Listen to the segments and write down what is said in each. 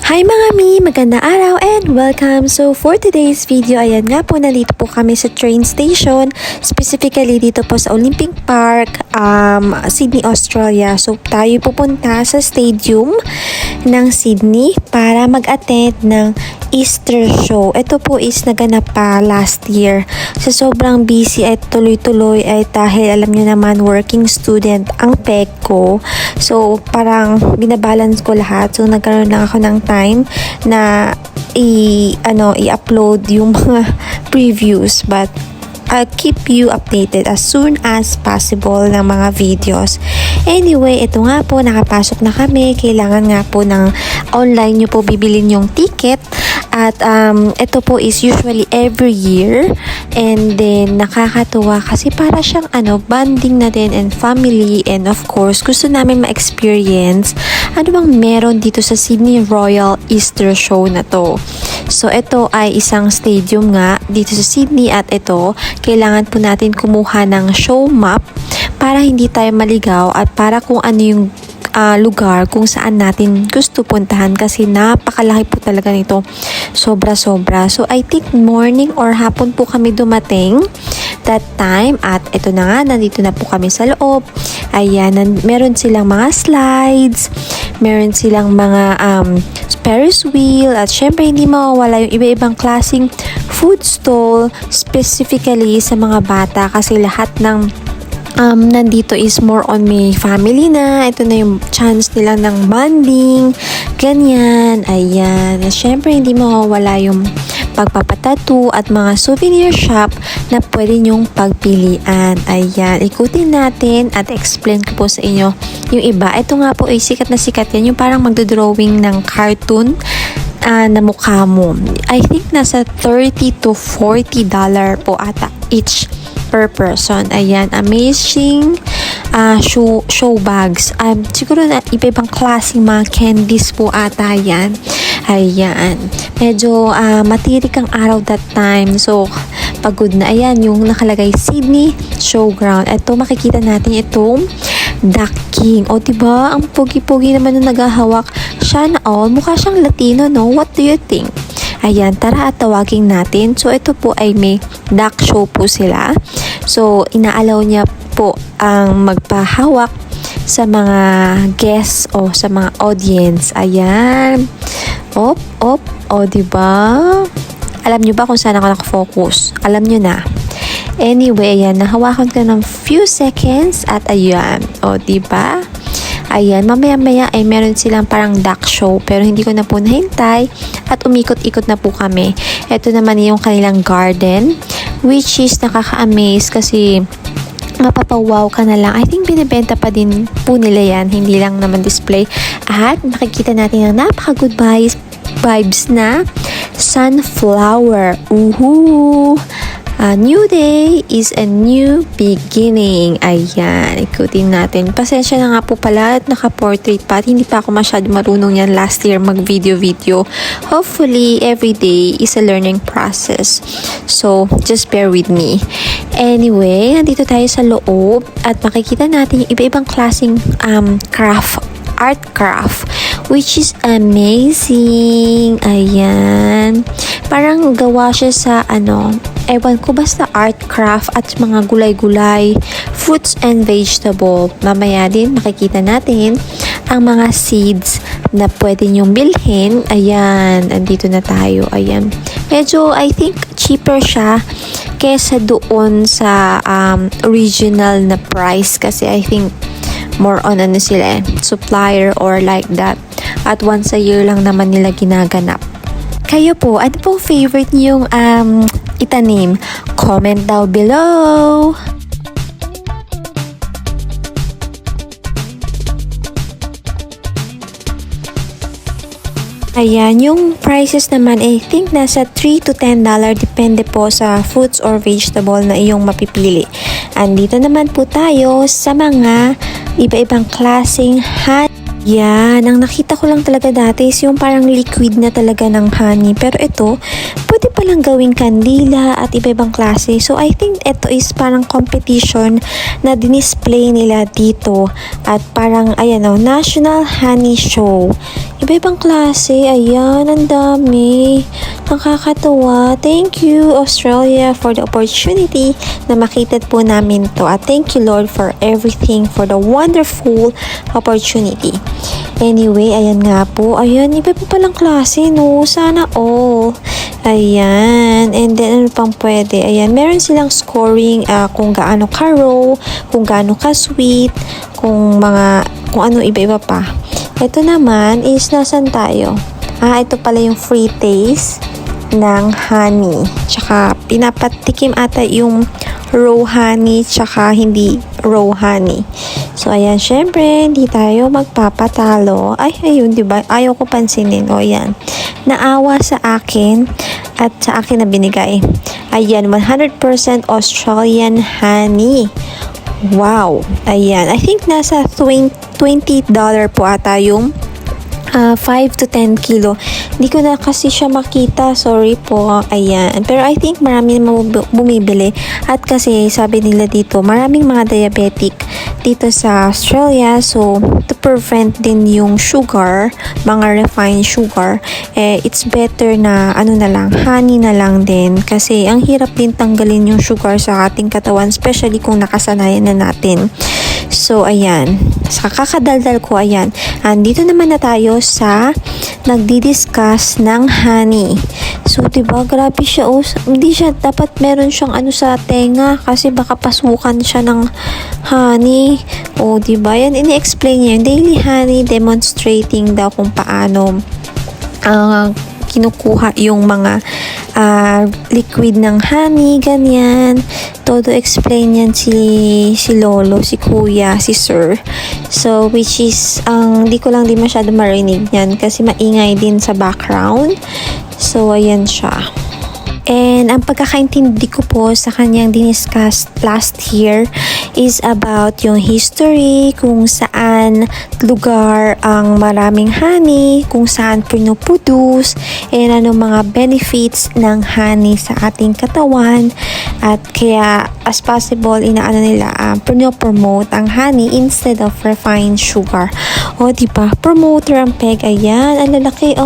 Hi mga mi! Magandang araw and welcome! So for today's video, ayan nga po, nandito po kami sa train station. Specifically dito po sa Olympic Park, Sydney, Australia. So tayo pupunta sa stadium ng Sydney para mag-attend ng Easter show. Ito po is naganap pa last year. Sa sobrang busy at tuloy-tuloy ay dahil alam nyo naman working student ang peg ko. So parang binabalance ko lahat. So nagkaroon lang ako ng time na i-upload yung mga previews, but I'll keep you updated as soon as possible ng mga videos. Anyway, ito nga po, nakapasok na kami. Kailangan nga po ng online nyo po bibilin yung ticket. At ito po is usually every year. And then nakakatuwa kasi para siyang bonding na din and family. And of course, gusto namin ma-experience ano bang meron dito sa Sydney Royal Easter Show na to. So ito ay isang stadium nga dito sa Sydney, at ito kailangan po natin kumuha ng show map para hindi tayo maligaw at para kung ano yung lugar kung saan natin gusto puntahan, kasi napakalaki po talaga nito, sobra-sobra. So I think morning or hapon po kami dumating that time, at ito na nga, nandito na po kami sa loob. Ayan, meron silang mga slides, meron silang mga Ferris wheel, at syempre hindi mawawala yung iba-ibang klaseng food stall specifically sa mga bata, kasi lahat ng nandito is more on may family na. Ito na yung chance nila ng bonding, ganyan, ayan. At syempre hindi mawawala yung pagpapatattoo at mga souvenir shop na pwede nyong pagpilian. Ayan, ikutin natin at explain ko po sa inyo yung iba. Ito nga po ay sikat na sikat yan, yung parang magdodrawing ng cartoon na mukha mo. I think nasa $30 to $40 po ata each per person. Ayan, amazing show bags. Siguro na iba-ibang klaseng mga candies po ata yan. Ayan, medyo matirik ang araw that time, so pagod na. Ayan, yung nakalagay Sydney Showground. Ito, makikita natin itong Duck King. O diba, ang pogi-pogi naman nung naghahawak. Siya na all, mukha siyang Latino, no? What do you think? Ayan, tara at tawagin natin. So ito po ay may duck show po sila. So inaalaw niya po ang magpahawak sa mga guests o sa mga audience. Ayan. Op. O diba? Alam nyo ba kung saan ako nakafocus? Alam nyo na. Anyway, ayan, nahawakan ka ng few seconds at ayan. O diba? Ayan, mamaya-maya ay meron silang parang duck show, pero hindi ko na po nahintay at umikot-ikot na po kami. Ito naman yung kanilang garden, which is nakaka-amaze kasi mapapawaw ka na lang. I think binibenta pa din po nila yan, hindi lang naman display. At makikita natin ang napaka-good vibes na sunflower. Uhu! A new day is a new beginning. Ayan, ikutin natin. Pasensya na nga po pala at naka-portrait pa. Hindi pa ako masyado marunong yan last year mag-video. Hopefully, every day is a learning process. So, just bear with me. Anyway, nandito tayo sa loob at makikita natin yung iba-ibang klaseng art craft, which is amazing. Ayan. Parang gawa siya sa ewan ko, basta art craft at mga gulay-gulay, fruits and vegetable. Mamaya din makikita natin ang mga seeds na pwede nyong bilhin. Ayan, andito na tayo. Ayan. Medyo, I think, cheaper siya kesa doon sa original na price, kasi I think more on sila supplier or like that. At once a year lang naman nila ginaganap. Kayo po, ano pong favorite niyong itanim? Comment down below! Ayan, yung prices naman, I think nasa $3 to $10 depende po sa fruits or vegetable na iyong mapipili. Andito naman po tayo sa mga iba-ibang klaseng Yan, ang nakita ko lang talaga dati is yung parang liquid na talaga ng honey. Pero ito, pwede palang gawing kandila at iba-ibang klase. So, I think ito is parang competition na dinisplay nila dito. At parang, ayan o, National Honey Show. Iba-ibang klase, ayan, ang dami. Nakakatawa. Thank you, Australia, for the opportunity na makita po namin to. At thank you, Lord, for everything, for the wonderful opportunity. Anyway, ayan nga po. Ayan, iba pa palang klase, no? Sana all. Ayan. And then, ano pang pwede? Ayan, meron silang scoring kung gaano ka-raw, kung gaano ka-sweet, kung ano iba-iba pa. Ito naman is, nasan tayo? Ito pala yung free taste ng honey. Tsaka, pinapatikim ata yung raw honey, tsaka hindi raw honey. So, ayan, syempre, hindi tayo magpapatalo. Ay, ayun, diba? Ayaw ko pansinin. O, ayan. Naawa sa akin at sa akin na binigay. Ayan, 100% Australian honey. Wow. Ayan. I think nasa $20 po ata yung 5 to 10 kilo. Hindi ko na kasi siya makita. Sorry po. Ayan. Pero I think marami na bumibili. At kasi sabi nila dito, maraming mga diabetic dito sa Australia. So, to prevent din yung sugar, mga refined sugar, it's better na honey na lang din. Kasi ang hirap din tanggalin yung sugar sa ating katawan, especially kung nakasanayan na natin. So, ayan. Sa kakadaldal ko, ayan. Andito naman na tayo sa nagdi-discuss ng honey. So, diba, grabe siya. Hindi siya, dapat meron siyang sa tenga kasi baka pasukan siya ng honey. Diba, yan, ini-explain niya yung daily honey demonstrating daw kung paano kinukuha yung mga liquid ng honey, ganyan. Todo explain yan si lolo, si kuya, si sir. So, which is, di ko lang din masyado marinig yan kasi maingay din sa background. So, ayan siya. And ang pagkakaintindi ko po sa kanyang diniscuss last year is about yung history, kung saan lugar ang maraming honey, kung saan pinoproduce, and ano mga benefits ng honey sa ating katawan. At kaya as possible, pinopromote ang honey instead of refined sugar. Diba? Promoter ang peg. Ayan, ang lalaki.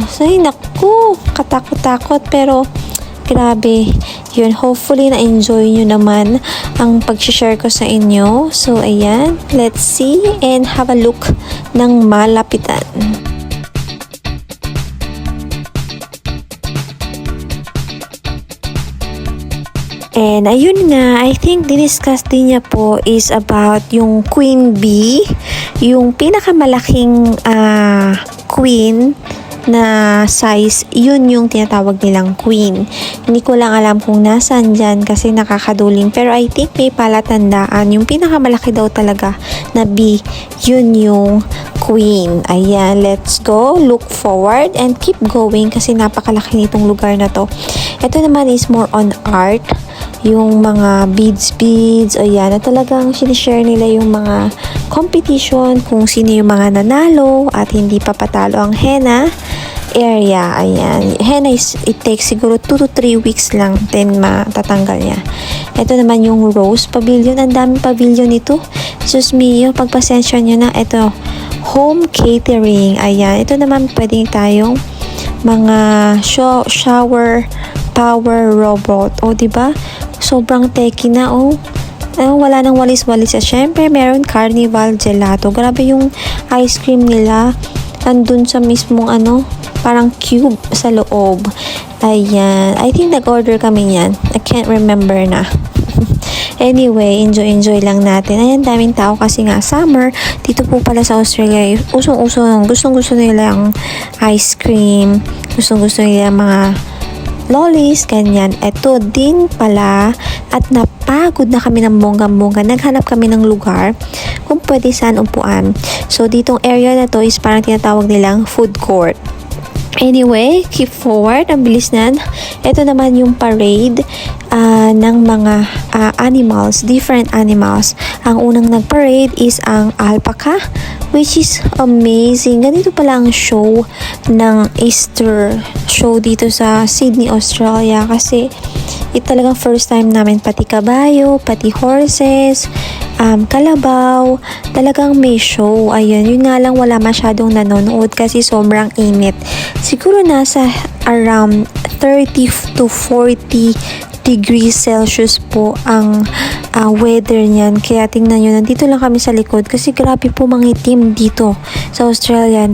Say, naku, katakot-takot, pero grabe, yun, hopefully na-enjoy nyo naman ang pag-share ko sa inyo. So, ayan, let's see and have a look ng malapitan. And ayun nga, I think diniscuss din niya po is about yung queen bee, yung pinakamalaking queen na size, yun yung tinatawag nilang queen. Hindi ko lang alam kung nasan dyan kasi nakakaduling. Pero I think may palatandaan. Yung pinakamalaki daw talaga na bee, yun yung queen. Ayan, let's go. Look forward and keep going kasi napakalaki nitong lugar na to. Ito naman is more on art. Yung mga beads. Ayan, na talagang sinishare nila yung mga competition, kung sino yung mga nanalo at hindi pa patalo ang henna area. Ayan, henna it takes siguro 2 to 3 weeks lang then matatanggal niya. Ito naman yung rose pavilion. Ang daming pavilion nito. Sus mio, pagpasensya nyo na. Ito, home catering. Ayan, ito naman pwedeng tayong mga shower power robot. Diba? Sobrang techy na, wala nang walis-walis. Siyempre, meron carnival gelato. Grabe yung ice cream nila. Andun sa mismong parang cube sa loob. Ayan. I think nag-order kami yan. I can't remember na. Anyway, enjoy lang natin. Ayan, daming tao kasi nga summer. Dito po pala sa Australia, usong-uso. Gustong-gusto nila ang ice cream. Gustong-gusto nila mga lollies, ganyan. Ito din pala, at napagod na kami ng bonggang-bongga. Naghanap kami ng lugar kung pwede saan upuan. So, ditong area na to is parang tinatawag nilang food court. Anyway, keep forward. Ang bilis na. Ito naman yung parade ng mga animals, different animals. Ang unang nag-parade is ang alpaca, which is amazing. Ganito pala ang show ng Easter show dito sa Sydney, Australia, kasi talagang first time namin, pati kabayo, pati horses, kalabaw, talagang may show. Ayun, yun nga lang wala masyadong nanonood kasi sobrang init. Siguro nasa around 30 to 40 degrees Celsius po ang weather niyan. Kaya tingnan nyo, nandito lang kami sa likod kasi grabe po mangitim dito sa Australian.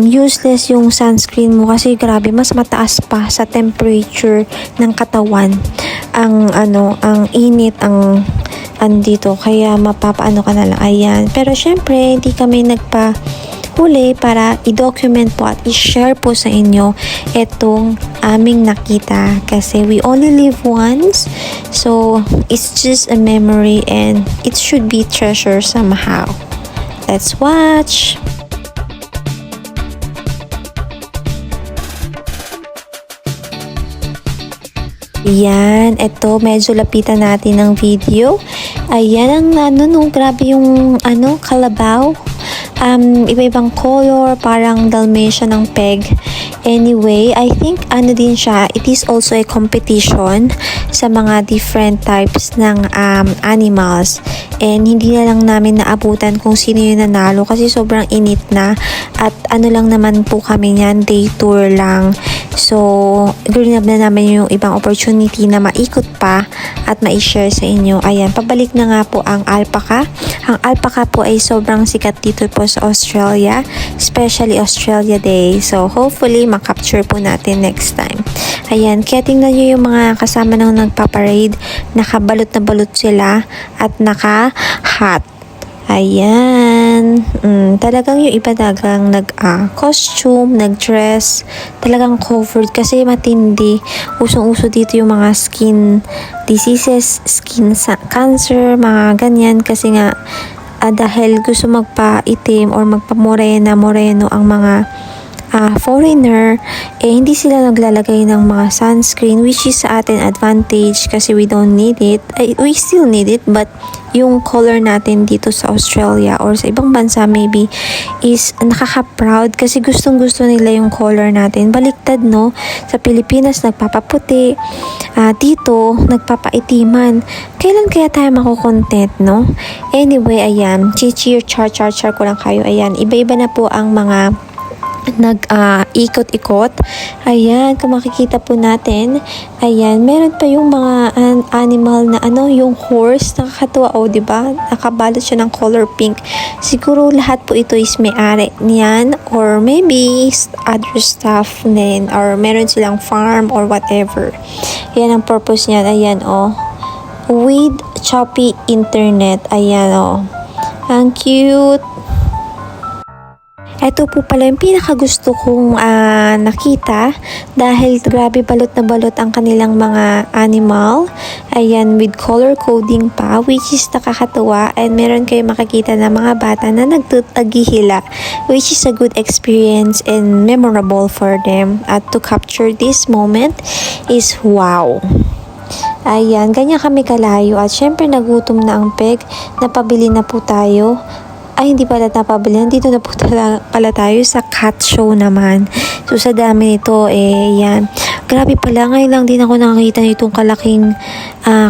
Useless yung sunscreen mo kasi grabe, mas mataas pa sa temperature ng katawan. Ang init ang andito, kaya mapapaano ka na lang. Ayan. Pero syempre, hindi kami huli para i-document po at i-share po sa inyo itong aming nakita kasi we only live once, so it's just a memory and it should be treasured somehow. Let's watch! Ayan, ito medyo lapitan natin ng video. Ayan ang grabe yung kalabaw. Iba-ibang color, parang Dalmatian ng peg. Anyway, I think din siya, it is also a competition sa mga different types ng animals. And hindi na lang namin naabutan kung sino yung nanalo kasi sobrang init na. At lang naman po kami niyan, day tour lang. So, green up na namin yung ibang opportunity na maikot pa at ma-share sa inyo. Ayan, pabalik na nga po ang alpaca. Ang alpaca po ay sobrang sikat dito po sa Australia, especially Australia Day. So, hopefully, makapture po natin next time. Ayan, kaya tingnan nyo yung mga kasama nang nagpaparade. Nakabalot na balot sila at naka-hat. Ayan. Talagang yung iba talagang costume, nag-dress, talagang covered kasi matindi. Usong-uso dito yung mga skin diseases, skin cancer, mga ganyan kasi nga dahil gusto magpa-itim or magpa-moreno ang mga foreigner, hindi sila naglalagay ng mga sunscreen, which is sa atin advantage kasi we don't need it. We still need it, but yung color natin dito sa Australia or sa ibang bansa maybe is nakaka-proud kasi gustong-gusto nila yung color natin. Baliktad, no? Sa Pilipinas, nagpapaputi. Dito, nagpapaitiman. Kailan kaya tayo makukontent, no? Anyway, ayan. Char ko lang kayo. Ayan, iba-iba na po ang mga ikot-ikot. Ayan, kung makikita po natin, ayan, meron pa yung mga animal na yung horse, nakakatuwa, diba? Nakabalot siya ng color pink. Siguro lahat po ito is may-ari niyan or maybe other stuff din or meron silang farm or whatever. Ayan ang purpose niyan. Ayan, with choppy internet. Ayan, ang cute. Ito po pala yung pinakagusto kong nakita dahil grabe balot na balot ang kanilang mga animal. Ayan, with color coding pa, which is nakakatuwa, and meron kayo makikita na mga bata na nagtutagihila, which is a good experience and memorable for them. At to capture this moment is wow. Ayan, ganyan kami kalayo at syempre nagutom na ang peg, napabili na po tayo. Ay, hindi pala napabili. Nandito na po pala tayo sa cat show naman. So, sa dami nito, yan. Grabe pala. Ngayon lang din ako nakakita nitong kalaking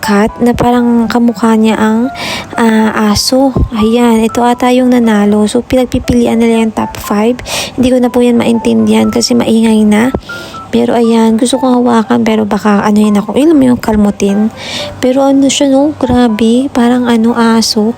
cat na parang kamukha niya ang aso. Ayan, ito ata yung nanalo. So, pinagpipilian nila yung top 5. Hindi ko na po yan maintindihan kasi maingay na. Pero ayan, gusto kong hawakan pero baka yun ako. Ilan mo yung kalmutin. Pero siya, no? Grabe. Parang aso.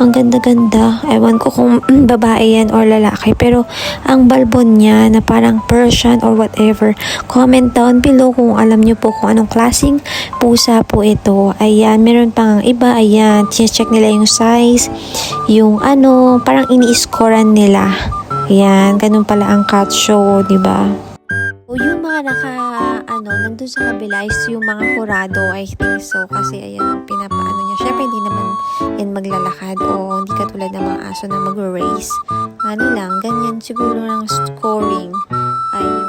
Ang ganda-ganda. Ewan ko kung babae yan or lalaki. Pero ang balbon niya na parang Persian or whatever. Comment down below kung alam niyo po kung anong klaseng pusa po ito. Ayan, meron pang iba. Ayan, check nila yung size. Yung parang ini-scorean nila. Ayan, ganun pala ang cat show, diba? O yung mga nandun sa kabila is yung mga kurado, I think so. Kasi ayan ang pinapaano niya. Syempre hindi naman yan maglalakad o hindi katulad ng mga aso na mag-race. Lang, ganyan siguro ng scoring. Ayun.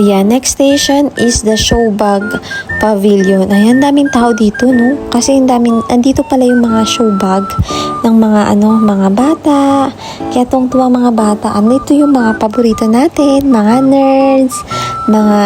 Ayan, next station is the Showbag Pavilion. Ayan, daming tao dito, no? Kasi andito pala yung mga showbag ng mga bata. Kaya tuwa mga bata. Ito yung mga paborito natin, mga nerds, mga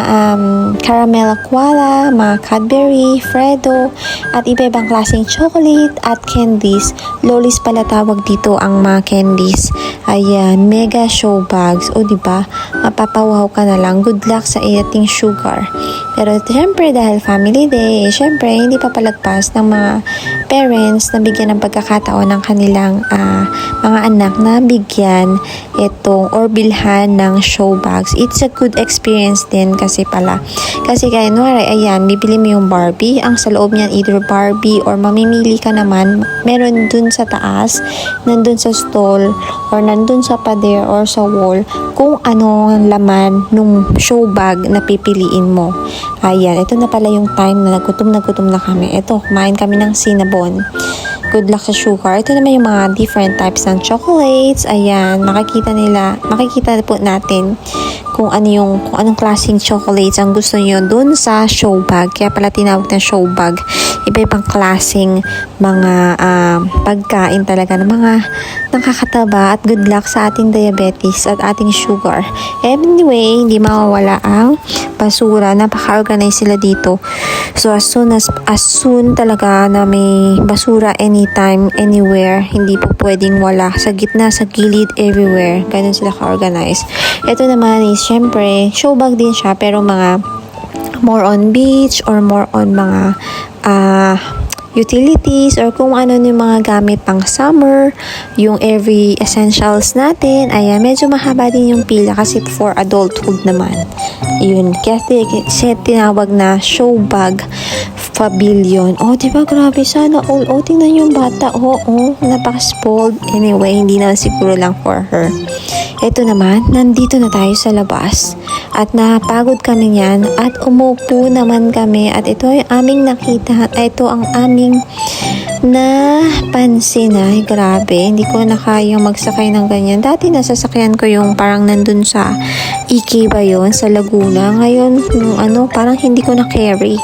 caramel koala, mga Cadbury, Freddo, at iba-ibang klaseng chocolate at candies. Lolis pala tawag dito ang mga candies. Ayan, mega showbags. O, diba? Mapapawaw ka na lang. Good luck sa ating sugar. Pero syempre dahil family day, syempre hindi pa palagpas ng mga parents na bigyan ng pagkakataon ng kanilang mga anak na bigyan itong or bilhan ng showbags. It's a good experience din kasi pala. Kasi kaya ayan, bibili mo yung Barbie. Ang sa loob niyan either Barbie or mamimili ka naman. Meron dun sa taas, nandun sa stall or nandun sa pader or sa wall kung ano ang laman nung showbag na pipiliin mo. Ayan, ito na pala yung time na nagutom na kami. Ito, kumain kami ng cinnabon. Good luck sa sugar. Ito naman yung mga different types ng chocolates. Ayan, makikita po natin kung anong klaseng chocolates ang gusto niyo dun sa showbag. Kaya pala tinawag na showbag. Iba-ibang klaseng mga pagkain talaga ng mga nakakataba at good luck sa ating diabetes at ating sugar. Anyway, hindi mawawala ang basura. Napaka-organize sila dito. So, as soon talaga na may basura anytime, anywhere, hindi po pwedeng wala. Sa gitna, sa gilid, everywhere. Ganun sila ka-organize. Ito naman is, syempre, showbag din siya, pero mga more on beach or more on mga utilities or kung ano yung mga gamit pang summer, yung every essentials natin. Ayan, medyo mahaba din yung pila kasi for adulthood naman. Yun, kaya tinawag na showbag pavilion. Oh, diba? Grabe, sana all. Oh, tingnan yung bata. Oh, napaka-spoiled. Anyway, hindi na siguro lang for her. Ito naman, nandito na tayo sa labas. At napagod kami yan. At umupo naman kami. At ito ay aming nakita. Ito ang aming napansin. Ay, grabe. Hindi ko na kayang magsakay ng ganyan. Dati nasasakyan ko yung parang nandun sa Iki ba yun? Sa Laguna. Ngayon, parang hindi ko na carry.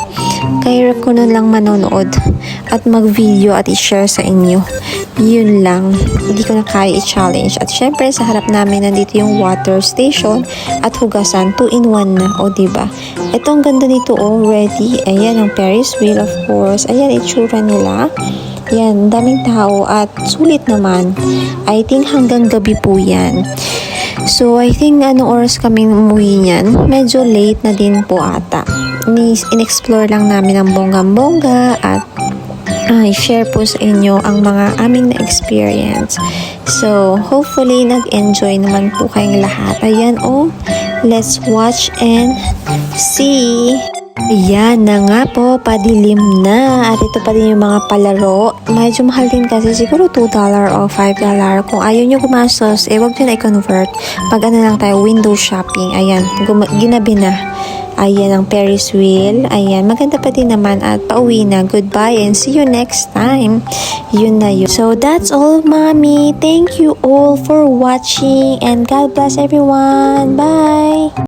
Kaya ko na lang manonood at mag-video at i-share sa inyo. Yun lang. Hindi ko na kaya i-challenge. At syempre, sa harap namin nandito yung water station at hugasan. 2-in-1 na. O, diba? Ito ang ganda nito. Oh, ready. Ayan, ang Ferris wheel, of course. Ayan, itsura nila. Yan, daming tao at sulit naman. I think hanggang gabi po yan. So, I think anong oras kami umuwi niyan? Medyo late na din po ata. In-explore lang namin ang bonggang-bongga at i-share po sa inyo ang mga aming na-experience. So, hopefully, nag-enjoy naman po kayong lahat. Ayan, let's watch and see. Ayan na nga po, padilim na. At ito pa din yung mga palaro. Medyo mahal din kasi siguro $2 o $5. Kung ayaw nyo gumastos, wag nyo na i-convert. Pag lang tayo, window shopping. Ayan, ginabi na. Ayan ang Ferris wheel. Ayan, maganda pa din naman at pauwi na. Goodbye and see you next time. Yun na yun. So, that's all, mommy. Thank you all for watching and God bless everyone. Bye!